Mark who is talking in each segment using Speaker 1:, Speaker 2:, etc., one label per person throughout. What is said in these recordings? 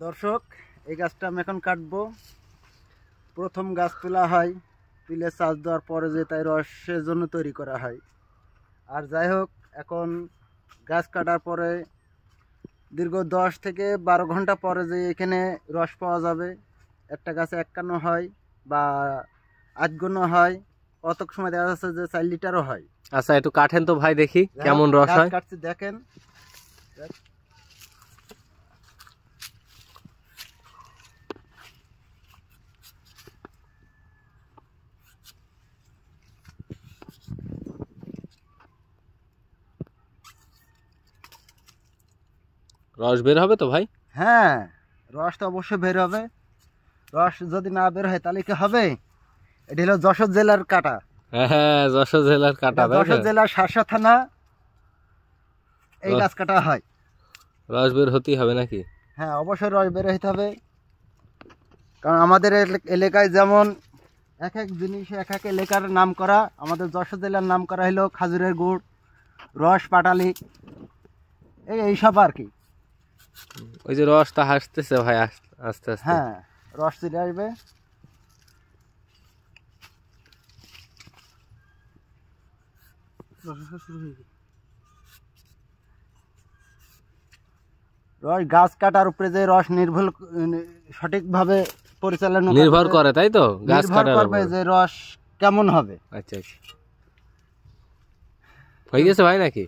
Speaker 1: দর্শক, এই গাছটা আমি এখন কাটবো। প্রথম গাছ তোলা হয়, তুলে চাষ দেওয়ার পরে যে তাই রসের জন্য তৈরি করা হয়। আর যাই হোক, এখন গাছ কাটার পরে দীর্ঘ 10 থেকে 12 ঘন্টা পরে যে এখানে রস পাওয়া যাবে। একটা গাছে 51 হয় বা 8 হয়, কত সময় দেখা যাচ্ছে যে 4 লিটারও হয়।
Speaker 2: আচ্ছা, একটু কাটেন তো ভাই, দেখি কেমন রস হয়।
Speaker 1: কাটছি, দেখেন।
Speaker 2: রস বের হবে তো ভাই?
Speaker 1: হ্যাঁ, রস তো অবশ্যই বের হবে। রস যদি না বের হয় তাহলে কি হবে? এটা হলো যশোর জেলার কাটা।
Speaker 2: হ্যাঁ, যশোর জেলার কাটা।
Speaker 1: যশোর জেলার শার্শা থানা এই গাছ কাটা হয়।
Speaker 2: রস বের হতেই হবে নাকি?
Speaker 1: হ্যাঁ, অবশ্যই রস বের হতে হবে। কারণ আমাদের এলাকায় যেমন এক এক জিনিস এক এক এলাকার নাম করা, আমাদের যশোর জেলার নাম করা হলো খাজুরের গুড়, রস পাটালি, এইসব আর কি।
Speaker 2: ওই যে রসটা হাসতেছে ভাই, আস্তে আস্তে।
Speaker 1: হ্যাঁ, রস চলে আসবে। রস গাছ কাটার উপরে যে রস সঠিকভাবে পরিচালনা
Speaker 2: নির্ভর করে, তাই তো? গাছ কাটার
Speaker 1: করবে যে রস কেমন হবে।
Speaker 2: আচ্ছা আচ্ছা, হয়ে গেছে ভাই নাকি?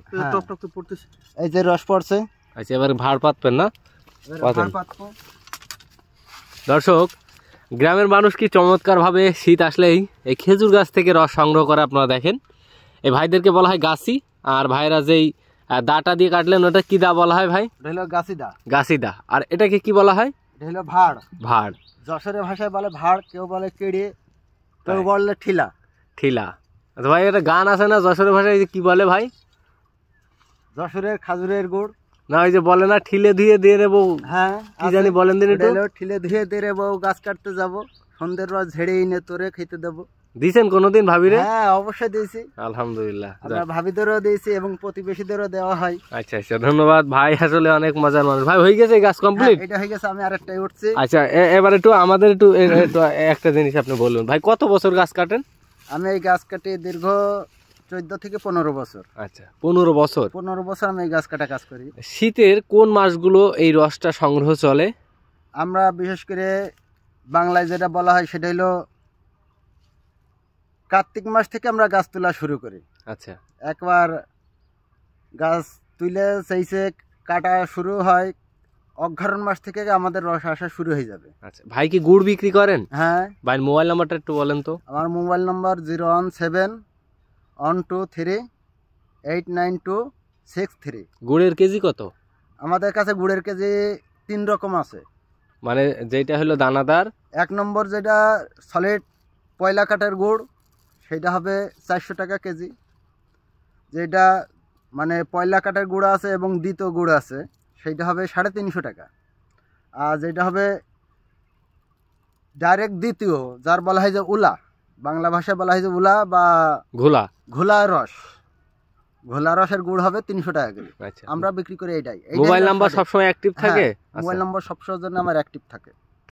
Speaker 1: এই যে রস পড়ছে।
Speaker 2: আচ্ছা, এবার ভাড় পাতবেন না? দর্শক, গ্রামের মানুষ কি চমৎকার ভাবে শীত আসলেই এই খেজুর গাছ থেকে রস সংগ্রহ করে। আপনারা দেখেন, এই ভাইদেরকে বলা হয় গাছি। আর ভাইরা যেই দাটা দিয়ে কাটলেন, ওটা কি দা বলা হয় ভাই? গাছি দা। আর এটাকে কি বলা হয়?
Speaker 1: এটা হলো ভাড়।
Speaker 2: ভাড়।
Speaker 1: যশোরের ভাষায় বলে ভাড়, কেউ বলে কেড়ে, কেউ বলে ঠিলা।
Speaker 2: ঠিলা। আচ্ছা ভাই, এটা গান আছে না যশোরের ভাষায়, কি বলে ভাই?
Speaker 1: যশোরের খাজুরের গুড়।
Speaker 2: না, ওই যে বলে না, ঠিলে ধুয়ে দিয়ে রে বউ।
Speaker 1: হ্যাঁ,
Speaker 2: কি জানি বলেন দিন একটু।
Speaker 1: ঠিলে ধুয়ে দিয়ে রে বউ, গাছ কাটতে যাবো, সন্ধ্যের রস ঝেড়ে এনে তোরে খেতে দেবো।
Speaker 2: দিয়েছেন কোনোদিন ভাবিরে?
Speaker 1: হ্যাঁ, অবশ্যই দিয়েছি।
Speaker 2: আলহামদুলিল্লাহ।
Speaker 1: আমরা ভাবিদেরও দিয়েছি এবং প্রতিবেশীদেরও দেওয়া হয়।
Speaker 2: আচ্ছা আচ্ছা, ধন্যবাদ ভাই, আসলে অনেক মজার মানুষ। ভাই হয়ে গেছে গাছ কমপ্লিট?
Speaker 1: এটা হয়ে গেছে, আমি আরেকটাই উঠছি।
Speaker 2: আচ্ছা, এবার একটু আমাদের একটু একটা জিনিস আপনি বলুন ভাই, কত বছর গাছ কাটেন?
Speaker 1: আমি এই গাছ কাটি দীর্ঘ 14 থেকে 15 বছর।
Speaker 2: আচ্ছা, 15 বছর।
Speaker 1: 15 বছর আমি এই গাছ কাটা কাজ করি।
Speaker 2: শীতের কোন মাসগুলো এই রসটা সংগ্রহ চলে?
Speaker 1: আমরা বিশেষ করে বাংলায় যেটা বলা হয় সেটা হলো কার্তিক মাস থেকে আমরা গাছ তোলা শুরু করি।
Speaker 2: আচ্ছা,
Speaker 1: একবার গাছ তুলে সেইসে কাটা শুরু হয়, অঘ্রাণ মাস থেকে আমাদের রস আসা শুরু হয়ে যাবে।
Speaker 2: আচ্ছা ভাই, কি গুড় বিক্রি করেন?
Speaker 1: হ্যাঁ।
Speaker 2: ভাই মোবাইল নাম্বারটা একটু বলেন তো।
Speaker 1: আমার মোবাইল নাম্বার 01712389263।
Speaker 2: গুড়ের কেজি কত?
Speaker 1: আমাদের কাছে গুড়ের কেজি 3 রকম আছে।
Speaker 2: মানে যেটা হলো দানাদার,
Speaker 1: 1 নম্বর যেটা সলিড পয়লা কাঠের গুড়, সেটা হবে 400 টাকা কেজি। যেটা মানে পয়লা কাঠের গুঁড়ো আছে এবং দ্বিতীয় গুড় আছে, সেইটা হবে 350 টাকা। আর যেটা হবে ডাইরেক্ট দ্বিতীয়, যার বলা হয় যে উলা, বাংলা ভাষায় বলা হয় যে উলা বা
Speaker 2: ঘোলা।
Speaker 1: ঘোলা রস, ঘোলা রসের গুড় হবে 300 টাকা কেজি।
Speaker 2: আচ্ছা,
Speaker 1: আমরা বিক্রি করি এইটাই।
Speaker 2: মোবাইল নাম্বার সবসময় অ্যাক্টিভ থাকে?
Speaker 1: মোবাইল নাম্বার সবসময়ের জন্য আমার অ্যাক্টিভ থাকে।